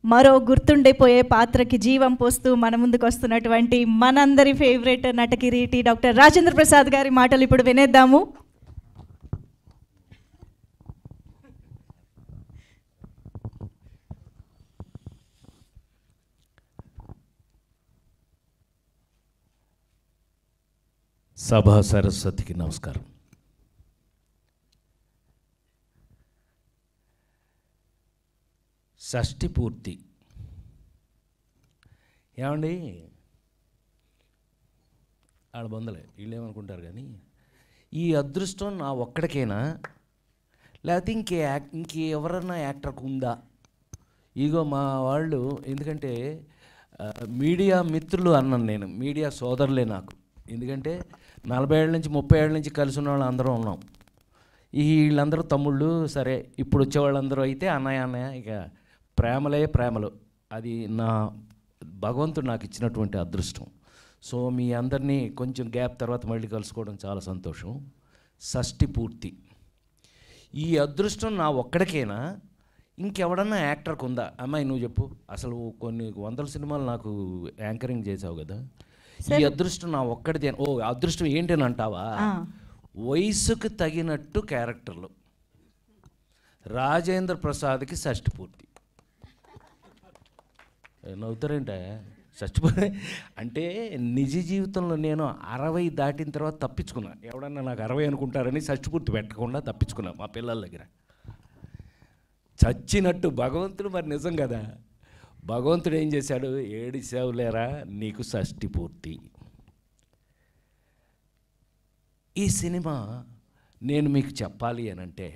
మరో గుర్తుండిపోయే పాత్రకి జీవం పోస్తూ మన ముందుకు వస్తున్నటువంటి మనందరి ఫేవరెట్ నటకిరీటి డాక్టర్ రాజేంద్ర ప్రసాద్ గారి మాటలు ఇప్పుడు వినేద్దాము. సభా సరస్వతికి నమస్కారం. షష్ఠి పూర్తి ఏమండి, ఆడ బొందలే వీళ్ళు ఏమనుకుంటారు కానీ ఈ అదృష్టం నా ఒక్కడికేనా లేకపోతే ఇంకెవరన్నా యాక్టర్కి ఉందా? ఇగో మా వాళ్ళు, ఎందుకంటే మీడియా మిత్రులు అన్నాను నేను, మీడియా సోదరులే నాకు. ఎందుకంటే 40 ఏళ్ళ నుంచి 30 ఏళ్ళ నుంచి కలిసి ఉన్న వాళ్ళు అందరం ఉన్నాం. వీళ్ళందరూ తమ్ముళ్ళు. సరే, ఇప్పుడు వచ్చేవాళ్ళందరూ అయితే అన్నయ్య అన్నయ్య, ఇక ప్రేమలే ప్రేమలు. అది నా భగవంతుడు నాకు ఇచ్చినటువంటి అదృష్టం. సో మీ అందరినీ కొంచెం గ్యాప్ తర్వాత మళ్ళీ కలుసుకోవడం చాలా సంతోషం. షష్ఠి పూర్తి. ఈ అదృష్టం నా ఒక్కడికేనా ఇంకెవడన్నా యాక్టర్కి ఉందా? అమ్మాయి నువ్వు చెప్పు. అసలు కొన్ని 100 సినిమాలు నాకు యాంకరింగ్ చేసావు కదా, ఈ అదృష్టం నా ఒక్కడిదే. ఓ అదృష్టం ఏంటని అంటావా? వయసుకు తగినట్టు క్యారెక్టర్లు. రాజేంద్ర ప్రసాద్కి షష్ఠి పూర్తి. నవ్వుతారేంట? షష్ఠి పూర్తి అంటే నిజ జీవితంలో నేను 60 దాటిన తర్వాత తప్పించుకున్నా. ఎవడన్నా నాకు 60 అనుకుంటారని షష్ఠి పూర్తి పెట్టకుండా తప్పించుకున్నా మా పిల్లల దగ్గర. చచ్చినట్టు భగవంతుడు మరి నిజం కదా. భగవంతుడు ఏం చేశాడు? ఏడిసావులేరా నీకు షష్ఠి పూర్తి. ఈ సినిమా నేను మీకు చెప్పాలి అని అంటే,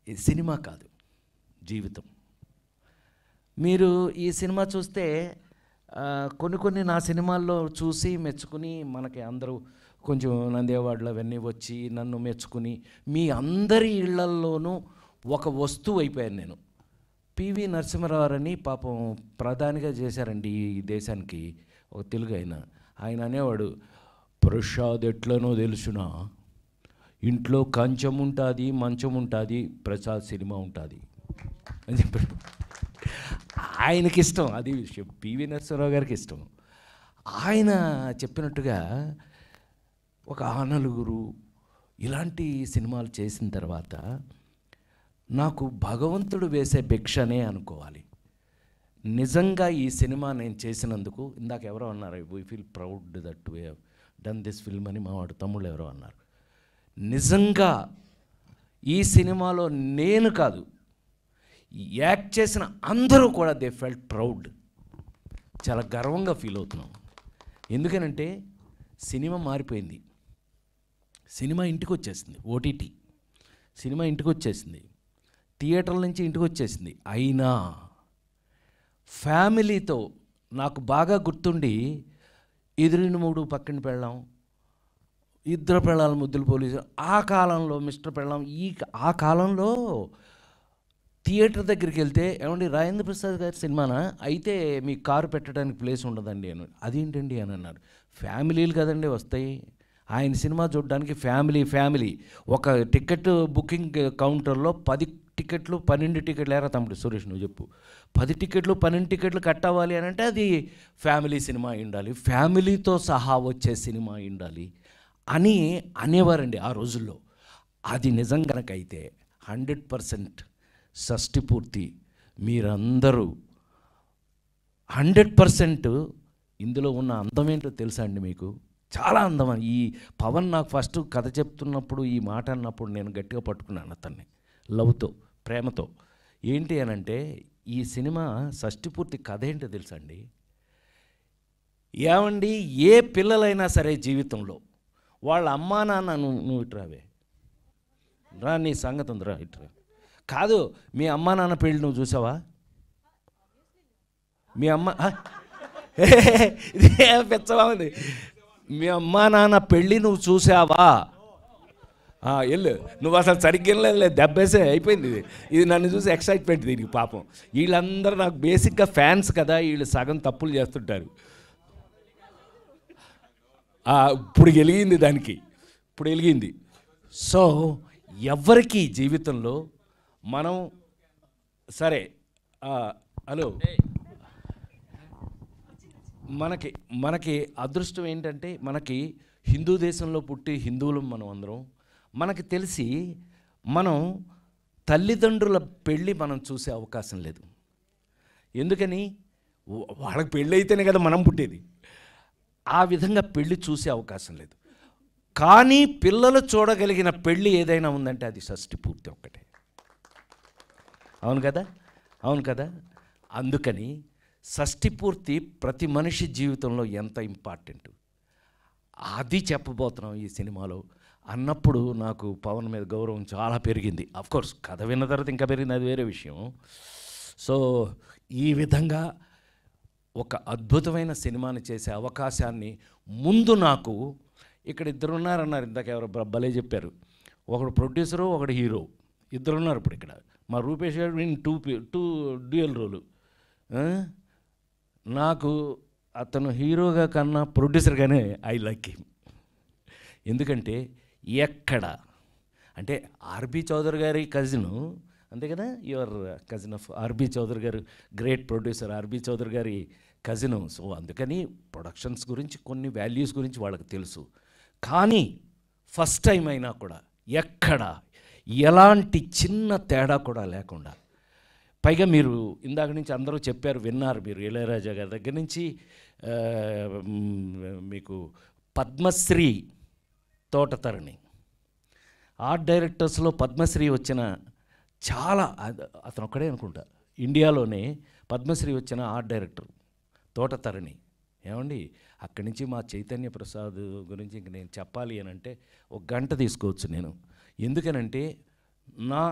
ఇది సినిమా కాదు, జీవితం. మీరు ఈ సినిమా చూస్తే కొన్ని నా సినిమాల్లో చూసి మెచ్చుకుని మనకి అందరూ కొంచెం నంది అవార్డులు అవన్నీ వచ్చి నన్ను మెచ్చుకుని మీ అందరి ఇళ్లల్లోనూ ఒక వస్తువు అయిపోయాను నేను. పివి నరసింహారావు పాపం ప్రధానిగా చేశారండి ఈ దేశానికి, ఒక తెలుగు ఆయన అనేవాడు, ప్రసాద్ ఎట్లనో తెలుసునా, ఇంట్లో కంచం ఉంటుంది, మంచం ఉంటుంది, ప్రసాద్ సినిమా ఉంటుంది అని చెప్పాడు. ఆయనకి ఇష్టం అది విషయం, పివి నరసింహారావు గారికి ఇష్టం. ఆయన చెప్పినట్టుగా ఒక నలుగురు ఇలాంటి సినిమాలు చేసిన తర్వాత నాకు భగవంతుడు వేసే భిక్షనే అనుకోవాలి. నిజంగా ఈ సినిమా నేను చేసినందుకు, ఇందాక ఎవరో అన్నారు, we feel proud that we have done this film అని మా వాడు తమ్ముళ్ళు ఎవరో అన్నారు. నిజంగా ఈ సినిమాలో నేను కాదు, యాక్ట్ చేసిన అందరూ కూడా దే ఫెల్ట్ ప్రౌడ్. చాలా గర్వంగా ఫీల్ అవుతున్నాం. ఎందుకనంటే సినిమా మారిపోయింది. సినిమా ఇంటికి వచ్చేసింది, ఓటీటీ సినిమా ఇంటికి వచ్చేసింది, థియేటర్ల నుంచి ఇంటికి వచ్చేసింది. అయినా ఫ్యామిలీతో నాకు బాగా గుర్తుండి, ఎదురిని మూడు పక్కన పెళ్ళాం, ఇద్దరు పెళ్ళాల ముద్దులు పోలీసు, ఆ కాలంలో మిస్టర్ పెళ్ళాం, ఆ కాలంలో థియేటర్ దగ్గరికి వెళ్తే ఏమండి రాజేంద్ర ప్రసాద్ గారి సినిమానా అయితే మీ కారు పెట్టడానికి ప్లేస్ ఉండదండి అని. అదేంటండి అని అన్నారు. ఫ్యామిలీలు కదండి వస్తాయి, ఆయన సినిమా చూడడానికి ఫ్యామిలీ ఒక టికెట్ బుకింగ్ కౌంటర్లో 10 టికెట్లు 12 టికెట్లు లేరా తమ్ముడు సురేష్ నువ్వు చెప్పు, 10 టికెట్లు 12 టికెట్లు కట్టవాలి అని అంటే అది ఫ్యామిలీ సినిమా ఉండాలి, ఫ్యామిలీతో సహా వచ్చే సినిమా ఉండాలి అని అనేవారండి ఆ రోజుల్లో. అది నిజం కనుకైతే 100% షష్ఠి పూర్తి మీరందరూ 100% ఇందులో ఉన్న అందం ఏంటో తెలుసా అండి మీకు? చాలా అందం. ఈ పవన్ నాకు ఫస్ట్ కథ చెప్తున్నప్పుడు ఈ మాట అన్నప్పుడు నేను గట్టిగా పట్టుకున్నాను అతన్ని, లవ్తో, ప్రేమతో. ఏంటి అనంటే ఈ సినిమా షష్ఠి పూర్తి కథ ఏంటో తెలుసా అండి? ఏమండి, ఏ పిల్లలైనా సరే జీవితంలో వాళ్ళ అమ్మా నాన్న, నువ్వు ఇటురావే రా, నీ సంగతి ఉందిరా ఇటురా. కాదు, మీ అమ్మా నాన్న పెళ్ళి నువ్వు చూసావా? మీ అమ్మ ఇదే పెచ్చవా ఉంది. మీ అమ్మా నాన్న పెళ్ళి నువ్వు చూసావా? వెళ్ళు నువ్వు, అసలు సరిగ్గా లేదు, దెబ్బేసే అయిపోయింది. ఇది నన్ను చూసి ఎక్సైట్మెంట్ దీనికి. పాపం వీళ్ళందరూ నాకు బేసిక్గా ఫ్యాన్స్ కదా, వీళ్ళు సగం తప్పులు చేస్తుంటారు. ఇప్పుడు వెలిగింది దానికి, ఇప్పుడు వెలిగింది. సో ఎవరికి జీవితంలో మనం సరే హలో, మనకి మనకి అదృష్టం ఏంటంటే మనకి హిందూ దేశంలో పుట్టి హిందువులం మనం అందరం. మనకి తెలిసి మనం తల్లిదండ్రుల పెళ్ళి మనం చూసే అవకాశం లేదు. ఎందుకని? వాళ్ళకి పెళ్ళి అయితేనే కదా మనం పుట్టేది. ఆ విధంగా పెళ్ళి చూసే అవకాశం లేదు. కానీ పిల్లలు చూడగలిగిన పెళ్ళి ఏదైనా ఉందంటే అది షష్ఠి పూర్తి ఒక్కటే. అవును కదా, అవును కదా. అందుకని షష్ఠి పూర్తి ప్రతి మనిషి జీవితంలో ఎంత ఇంపార్టెంట్ అది చెప్పబోతున్నాం ఈ సినిమాలో. అన్నప్పుడు నాకు పవన్ మీద గౌరవం చాలా పెరిగింది. అఫ్కోర్స్ కథ విన్న తర్వాత ఇంకా పెరిగింది, అది వేరే విషయం. సో ఈ విధంగా ఒక అద్భుతమైన సినిమాని చేసే అవకాశాన్ని ముందు నాకు ఇక్కడ ఇద్దరున్నారన్నారు, ఇందాక ఎవరు భలే చెప్పారు. ఒకడు ప్రొడ్యూసరు, ఒకడు హీరో, ఇద్దరున్నారు ఇప్పుడు ఇక్కడ. మా రూపేష్ గారు టూ డ్యూయల్ రోలు. నాకు అతను హీరోగా కన్నా ప్రొడ్యూసర్గానే ఐ లైక్ హిమ్. ఎందుకంటే ఎక్కడ అంటే ఆర్బి చౌదరి గారి కజిను, అంతే కదా, your cousin of RB Chowdary గారు, గ్రేట్ ప్రొడ్యూసర్ ఆర్బి చౌదరి గారి కజిను. సో అందుకని ప్రొడక్షన్స్ గురించి కొన్ని వాల్యూస్ గురించి వాళ్ళకి తెలుసు. కానీ ఫస్ట్ టైం అయినా కూడా ఎక్కడ ఎలాంటి చిన్న తేడా కూడా లేకుండా, పైగా మీరు ఇందాక నుంచి అందరూ చెప్పారు, విన్నారు మీరు, ఇళయరాజా గారి దగ్గర నుంచి మీకు పద్మశ్రీ తోటతరణి, ఆర్ట్ డైరెక్టర్స్లో పద్మశ్రీ వచ్చిన చాలా, అతను ఒక్కడే అనుకుంటా ఇండియాలోనే పద్మశ్రీ వచ్చిన ఆర్ట్ డైరెక్టర్ తోటతరణి. ఏమండి, అక్కడి నుంచి మా చైతన్య ప్రసాద్ గురించి ఇంక నేను చెప్పాలి అని అంటే ఒక గంట తీసుకోవచ్చు నేను. ఎందుకనంటే నా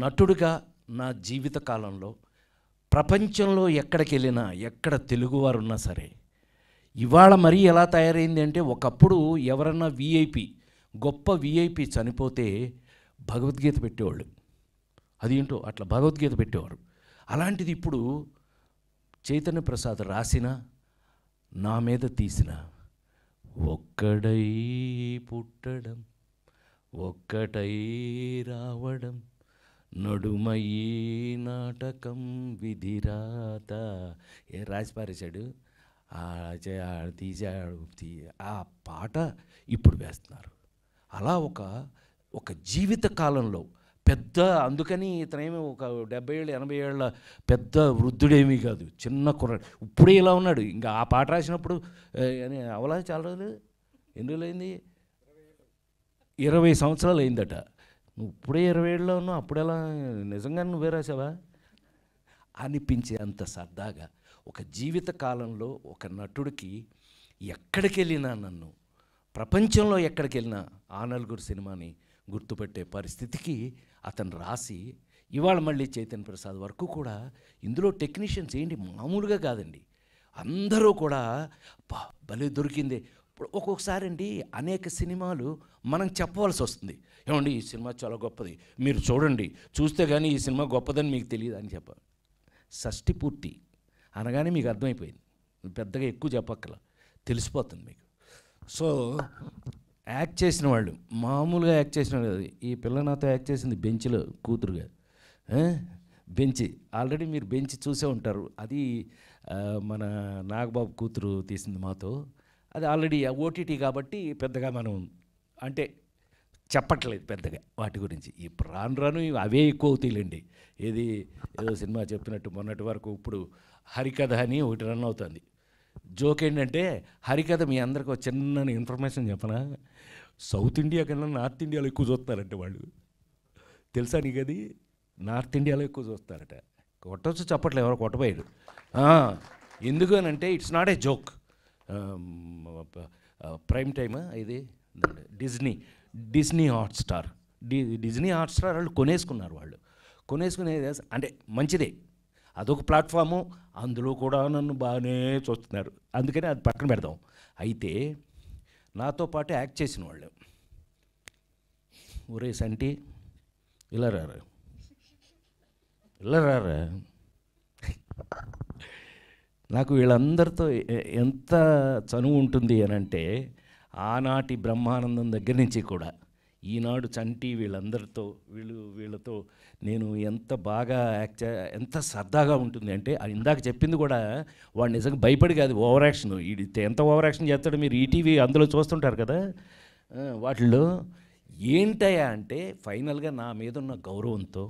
నటుడిగా నా జీవిత కాలంలో ప్రపంచంలో ఎక్కడికి వెళ్ళినా, ఎక్కడ తెలుగువారు ఉన్నా సరే, ఇవాళ మరీ ఎలా తయారైంది అంటే, ఒకప్పుడు ఎవరన్నా విఐపి, గొప్ప విఐపి చనిపోతే భగవద్గీత పెట్టేవాళ్ళు. అదేంటో అట్లా భగవద్గీత పెట్టేవారు. అలాంటిది ఇప్పుడు చైతన్య ప్రసాద్ రాసిన, నా మీద తీసిన ఒక్కడై పుట్టడం ఒక్కటై రావడం నడుమయ్యి నాటకం విధిరాత, ఏ రాసి పారేశాడు, తీసాడు. ఆ పాట ఇప్పుడు వేస్తున్నారు. అలా ఒక జీవిత కాలంలో పెద్ద, అందుకని ఇతనేమి ఒక 70 ఏళ్ళు 80 ఏళ్ళ పెద్ద వృద్ధుడేమీ కాదు, చిన్న కుర్రాడు. ఇప్పుడే ఇలా ఉన్నాడు. ఇంకా ఆ పాట రాసినప్పుడు అవలా చాలా రోజులు, ఎన్ని రోజులు అయింది, 20 సంవత్సరాలు అయిందట. నువ్వు ఇప్పుడే 20 ఏళ్ళలో ఉన్నావు, అప్పుడెలా నిజంగా నువ్వే రాసావా అనిపించే అంత సరదాగా ఒక జీవిత కాలంలో ఒక నటుడికి ఎక్కడికి వెళ్ళినా, నన్ను ప్రపంచంలో ఎక్కడికి వెళ్ళినా ఆ నలుగురు సినిమాని గుర్తుపెట్టే పరిస్థితికి అతను రాసి, ఇవాళ మళ్ళీ చైతన్య ప్రసాద్ వరకు కూడా ఇందులో టెక్నీషియన్స్ ఏంటి మామూలుగా కాదండి, అందరూ కూడా భలే దొరికింది. ఇప్పుడు ఒక్కొక్కసారి అండి అనేక సినిమాలు మనం చెప్పవలసి వస్తుంది, ఏమండి ఈ సినిమా చాలా గొప్పది, మీరు చూడండి, చూస్తే కానీ ఈ సినిమా గొప్పదని మీకు తెలియదు అని చెప్పాలి. షష్ఠి పూర్తి అనగానే మీకు అర్థమైపోయింది, పెద్దగా ఎక్కువ చెప్పక్కల, తెలిసిపోతుంది మీకు. సో యాక్ట్ చేసిన వాళ్ళు మామూలుగా యాక్ట్ చేసిన వాళ్ళు, ఈ పిల్ల నాతో యాక్ట్ చేసింది బెంచ్లో కూతురుగా, బెంచి ఆల్రెడీ మీరు బెంచ్ చూసే ఉంటారు. అది మన నాగబాబు కూతురు తీసింది మాతో. అది ఆల్రెడీ ఓటీటీ కాబట్టి పెద్దగా మనం అంటే చెప్పట్లేదు పెద్దగా వాటి గురించి. ఇప్పుడు రాను అవే ఎక్కువ అవుతాయిలేండి. ఏదో సినిమా చెప్పినట్టు మొన్నటి వరకు ఇప్పుడు హరికథ అని ఒకటి రన్ అవుతుంది. జోక్ ఏంటంటే, హరికథ మీ అందరికి ఒక చిన్న ఇన్ఫర్మేషన్ చెప్పనా, సౌత్ ఇండియా కన్నా నార్త్ ఇండియాలో ఎక్కువ చూస్తారంటే వాళ్ళు, తెలుసా నీకు? అది నార్త్ ఇండియాలో ఎక్కువ చూస్తారట. కొట్టవచ్చు, చెప్పట్లేదు, ఎవరో కొట్టబోయాడు. ఎందుకు అని అంటే, it's not a joke. Prime time ఇది డిజ్నీ హాట్స్టార్ వాళ్ళు కొనేసుకున్నారు. వాళ్ళు కొనేసుకునేది అంటే మంచిదే, అదొక ప్లాట్ఫాము, అందులో కూడా నన్ను బాగానే చూస్తున్నారు, అందుకని అది పక్కన పెడదాం. అయితే నాతో పాటు యాక్ట్ చేసిన వాళ్ళు, ఒరే సంటి ఇలా రారా, నాకు వీళ్ళందరితో ఎంత చనువు ఉంటుంది అని అంటే, ఆనాటి బ్రహ్మానందం దగ్గర నుంచి కూడా ఈనాడు చంటి వీళ్ళందరితో వీళ్ళతో నేను ఎంత బాగా ఎంత సరదాగా ఉంటుంది అంటే ఇందాక చెప్పింది కూడా వాడు నిజంగా భయపడి కాదు, ఓవర్ యాక్షన్. ఎంత ఓవర్ యాక్షన్ చేస్తాడో మీరు ఈటీవీ అందులో చూస్తుంటారు కదా, వాటిల్లో ఏంటయ్యా అంటే ఫైనల్గా నా మీద ఉన్న గౌరవంతో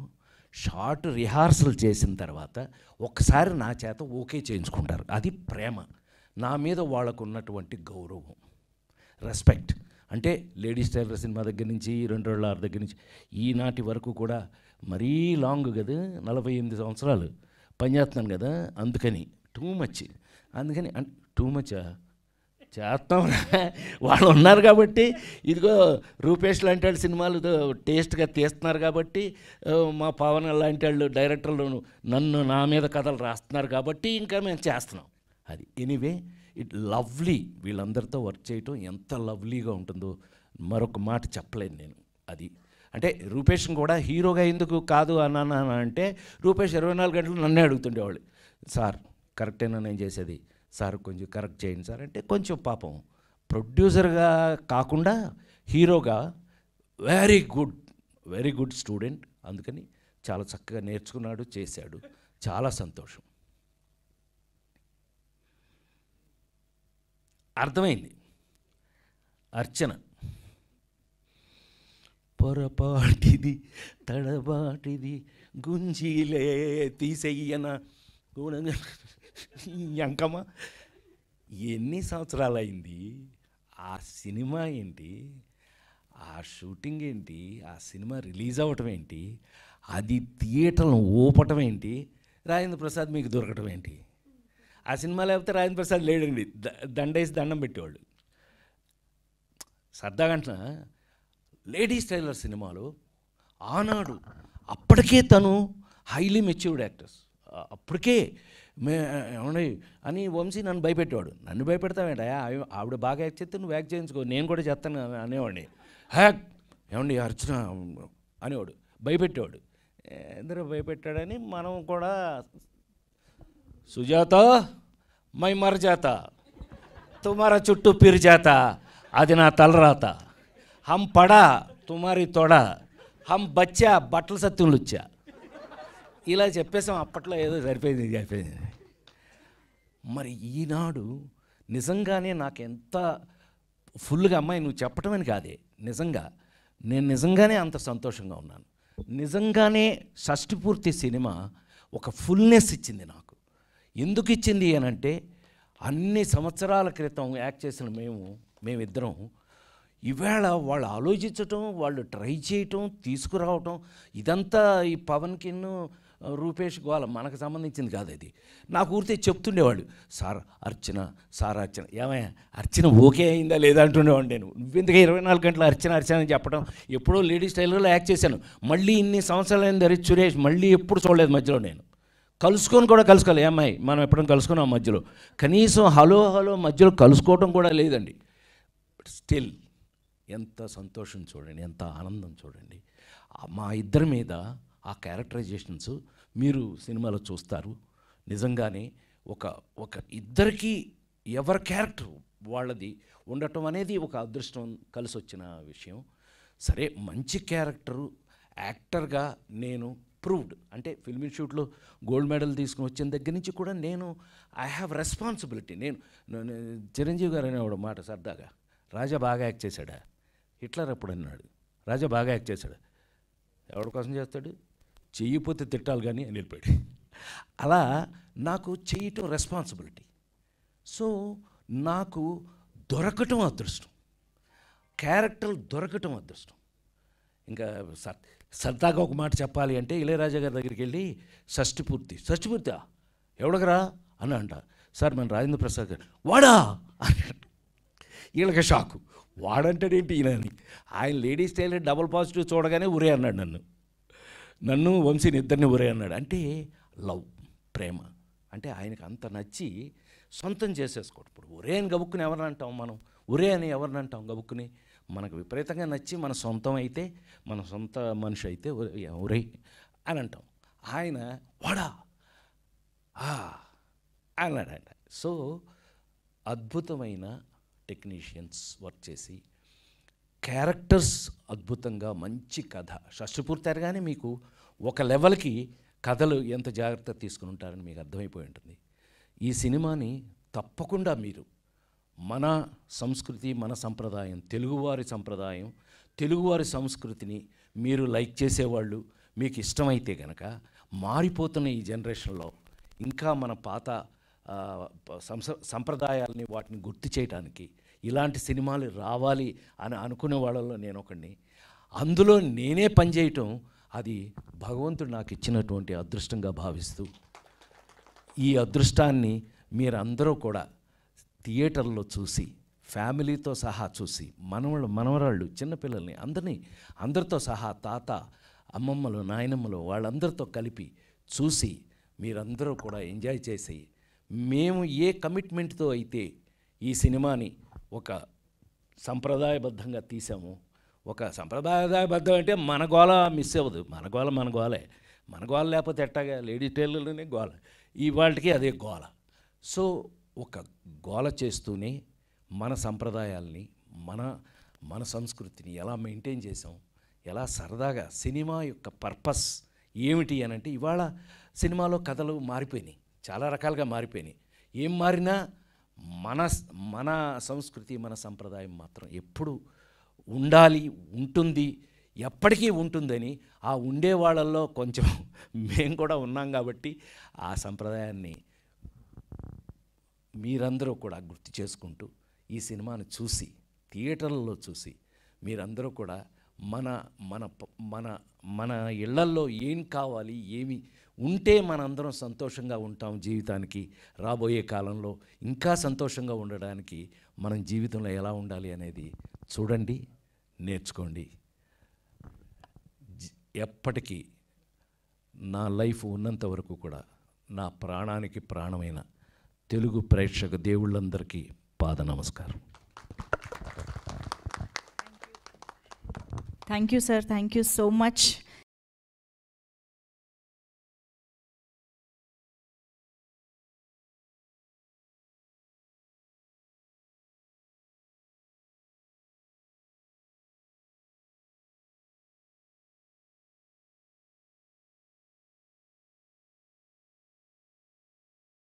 షార్ట్ రిహార్సల్ చేసిన తర్వాత ఒక్కసారి నా చేత ఓకే చేయించుకుంటారు. అది ప్రేమ, నా మీద వాళ్ళకు ఉన్నటువంటి గౌరవం, రెస్పెక్ట్. అంటే లేడీస్ టైలర్ సినిమా దగ్గర నుంచి 2 దగ్గర నుంచి ఈనాటి వరకు కూడా మరీ లాంగ్ కదా, 48 సంవత్సరాలు పనిచేస్తున్నాను కదా, అందుకని టూ మచ్. అందుకని టూ మచ్ చేస్తాం. వాళ్ళు ఉన్నారు కాబట్టి, ఇదిగో రూపేష్ లాంటి వాళ్ళు సినిమాలు టేస్ట్గా తీస్తున్నారు కాబట్టి, మా పవన్ లాంటి వాళ్ళు డైరెక్టర్లు నా మీద కథలు రాస్తున్నారు కాబట్టి ఇంకా మేము చేస్తున్నాం. అది ఎనీవే ఇట్ లవ్లీ. వీళ్ళందరితో వర్క్ చేయటం ఎంత లవ్లీగా ఉంటుందో మరొక మాట చెప్పలేను నేను. అది అంటే రూపేష్ని కూడా హీరోగా ఎందుకు కాదు అన్నాను అంటే, రూపేష్ 24 గంటలు నన్నే అడుగుతుండేవాళ్ళు, సార్ కరెక్టేనా నేను చేసేది, సార్ కొంచెం కరెక్ట్ చేయండి సార్ అంటే. కొంచెం పాపం ప్రొడ్యూసర్గా కాకుండా హీరోగా వెరీ గుడ్ స్టూడెంట్. అందుకని చాలా చక్కగా నేర్చుకున్నాడు, చేశాడు. చాలా సంతోషం. అర్థమైంది. అర్చన పొరపాటిది తడబాటిది గుంజీలే తీసెయ్యన ఎంకమ్మ. ఎన్ని సంవత్సరాలు అయింది ఆ సినిమా ఏంటి, ఆ షూటింగ్ ఏంటి, ఆ సినిమా రిలీజ్ అవ్వటం ఏంటి, అది థియేటర్ను ఊపటం ఏంటి, రాజేంద్ర ప్రసాద్ మీకు దొరకటం ఏంటి. ఆ సినిమా లేకపోతే రాజేంద్ర ప్రసాద్ లేడండి, దండేసి దండం పెట్టేవాళ్ళు. సరదాగంటన లేడీస్ టైలర్ సినిమాలో ఆనాడు అప్పటికే తను హైలీ మెచ్యూర్డ్ యాక్టర్స్, అప్పటికే ఏమండి అని వంశీ నన్ను భయపెట్టేవాడు. నన్ను భయపెడతావేంట, ఆవిడ బాగా యాక్ట్ చేస్తే నువ్వు యాక్ట్ చేయించుకో, నేను కూడా చేస్తాను అనేవాడిని. హ్యాక్ ఏమండి అర్చన అనేవాడు, భయపెట్టేవాడు. ఎందుకు భయపెట్టాడని మనం కూడా సుజాత మై మర జాత తుమారా చుట్టూ పిరి జాత, అది నా తలరాత, హమ్ పడా తుమారి తొడ, హమ్ బచ్చా బట్టల సత్యంలు వచ్చా. ఇలా చెప్పేసాం అప్పట్లో, ఏదో సరిపోయింది. మరి ఈనాడు నిజంగానే నాకు ఎంత ఫుల్గా, అమ్మాయి నువ్వు చెప్పటం అని కాదే, నేను నిజంగానే అంత సంతోషంగా ఉన్నాను. నిజంగానే షష్టి పూర్తి సినిమా ఒక ఫుల్నెస్ ఇచ్చింది నాకు. ఎందుకు ఇచ్చింది అని అంటే, అన్ని సంవత్సరాల క్రితం యాక్ట్ చేసిన మేమిద్దరం ఈవేళ వాళ్ళు ఆలోచించటం, వాళ్ళు ట్రై చేయటం, తీసుకురావటం, ఇదంతా ఈ పవన్కిన్ను రూపేష్ గోల మనకు సంబంధించింది కాదు. అది నాకు ఊరితే చెప్తుండేవాళ్ళు, సార్ అర్చన ఏమయ్యా అర్చన ఓకే అయిందా లేదా అంటుండేవాడు. నేను నువ్వెందుకు 24 గంటలు అర్చన అని చెప్పడం. ఎప్పుడో లేడీస్ టైలర్లో యాక్ట్ చేశాను, మళ్ళీ ఇన్ని సంవత్సరాలైంది హరీష్ సురేష్, మళ్ళీ ఎప్పుడు చూడలేదు మధ్యలో. నేను కలుసుకోవాలి ఏమ్మాయి, మనం ఎప్పుడైనా కలుసుకున్నాం మధ్యలో, కనీసం హలో మధ్యలో కలుసుకోవడం కూడా లేదండి. బట్ స్టిల్ ఎంత సంతోషం చూడండి, ఎంత ఆనందం చూడండి. మా ఇద్దరి మీద ఆ క్యారెక్టరైజేషన్స్ మీరు సినిమాలో చూస్తారు. నిజంగానే ఒక ఇద్దరికి ఎవరి క్యారెక్టర్ వాళ్ళది ఉండటం అనేది ఒక అదృష్టం కలిసి వచ్చిన విషయం. సరే, మంచి క్యారెక్టరు యాక్టర్గా నేను ప్రూవ్డ్. అంటే ఫిల్మ్ ఇన్స్టిట్యూట్లో గోల్డ్ మెడల్ తీసుకుని వచ్చిన దగ్గర నుంచి కూడా నేను ఐ హ్యావ్ రెస్పాన్సిబిలిటీ. నేను చిరంజీవి గారు అనేవాడు మాట సరదాగా, రాజా బాగా యాక్ట్ చేశాడా, హిట్లర్ ఎప్పుడు అన్నాడు, రాజా బాగా యాక్ట్ చేశాడు, ఎవరి కోసం చేస్తాడు, చెయ్యిపోతే తిట్టాలి కానీ అని వెళ్ళిపోయాడు. అలా నాకు చేయటం రెస్పాన్సిబిలిటీ. సో నాకు దొరకటం అదృష్టం, క్యారెక్టర్లు దొరకటం అదృష్టం. ఇంకా సరదాగా ఒక మాట చెప్పాలి అంటే, ఇళయరాజా గారి దగ్గరికి వెళ్ళి షష్టి పూర్తి ఎవడగరా అని అంట. సార్ మన రాజేంద్ర ప్రసాద్ గారు, వాడా అన్నాడు. వీళ్ళకి షాకు, వాడంటాడేంటి ఈయనని. ఆయన లేడీస్ టైలర్ డబుల్ పాజిటివ్ చూడగానే ఉరే అన్నాడు, నన్ను వంశీని ఇద్దరిని ఉరే అన్నాడు. అంటే లవ్, ప్రేమ అంటే ఆయనకు అంత నచ్చి సొంతం చేసేసుకోడు. ఇప్పుడు ఒరే అని గబుక్కుని ఎవరిని అంటాం మనం, ఒరే అని ఎవరిని అంటాం గబుక్కుని. మనకు విపరీతంగా నచ్చి మన సొంతం అయితే, మన సొంత మనిషి అయితే ఒరే అని అంటాం. ఆయన వాడా అన్నాడంట. సో అద్భుతమైన టెక్నీషియన్స్ వర్క్ చేసి క్యారెక్టర్స్ అద్భుతంగా, మంచి కథ. షష్టిపూర్తి అనగానే మీకు ఒక లెవెల్కి కథలు ఎంత జాగ్రత్త తీసుకుని ఉంటారని మీకు అర్థమైపోయి ఉంటుంది. ఈ సినిమాని తప్పకుండా మీరు మన సంస్కృతి, మన సంప్రదాయం, తెలుగువారి సంప్రదాయం, తెలుగువారి సంస్కృతిని మీరు లైక్ చేసేవాళ్ళు, మీకు ఇష్టమైతే కనుక మారిపోతున్న ఈ జనరేషన్లో ఇంకా మన పాత సంప్రదాయాలని వాటిని గుర్తు చేయడానికి ఇలాంటి సినిమాలు రావాలి అని అనుకునే వాళ్ళలో నేను ఒకడిని. అందులో నేనే పనిచేయటం అది భగవంతుడు నాకు ఇచ్చినటువంటి అదృష్టంగా భావిస్తూ, ఈ అదృష్టాన్ని మీరందరూ కూడా థియేటర్లో చూసి, ఫ్యామిలీతో సహా చూసి, మనవరాళ్ళు, చిన్నపిల్లల్ని అందరితో సహా, తాత, అమ్మమ్మలు, నాయనమ్మలు వాళ్ళందరితో కలిపి చూసి మీరందరూ కూడా ఎంజాయ్ చేసి, మేము ఏ కమిట్మెంట్తో అయితే ఈ సినిమాని ఒక సంప్రదాయబద్ధంగా తీసాము, ఒక సంప్రదాయబద్ధం అంటే మన గోల మిస్ అవ్వదు, మన గోల లేకపోతే ఎట్టాగా, లేడీ టైలర్లోనే గోల, ఈ వాళ్ళకి అదే గోల. సో ఒక గోల చేస్తూనే మన సంప్రదాయాల్ని, మన సంస్కృతిని ఎలా మెయింటైన్ చేసాం, ఎలా సరదాగా, సినిమా యొక్క పర్పస్ ఏమిటి అని అంటే, ఇవాళ సినిమాలో కథలు మారిపోయినాయి, చాలా రకాలుగా మారిపోయినాయి. ఏం మారినా మన సంస్కృతి, మన సంప్రదాయం మాత్రం ఎప్పుడు ఉండాలి, ఉంటుంది, ఎప్పటికీ ఉంటుందని ఆ ఉండే వాళ్ళల్లో కొంచెం మేము కూడా ఉన్నాం కాబట్టి ఆ సంప్రదాయాన్ని మీరందరూ కూడా గుర్తు చేసుకుంటూ ఈ సినిమాను చూసి, థియేటర్లలో చూసి, మీరందరూ కూడా మన మన మన మన ఇళ్లల్లో ఏం కావాలి, ఏమి ఉంటే మనందరం సంతోషంగా ఉంటాం, జీవితానికి రాబోయే కాలంలో ఇంకా సంతోషంగా ఉండడానికి మనం జీవితంలో ఎలా ఉండాలి అనేది చూడండి, నేర్చుకోండి. ఎప్పటికీ నా లైఫ్ ఉన్నంత వరకు కూడా నా ప్రాణానికి ప్రాణమైన తెలుగు ప్రేక్షక దేవుళ్ళందరికీ పాద నమస్కారం. Thank you sir, thank you so much.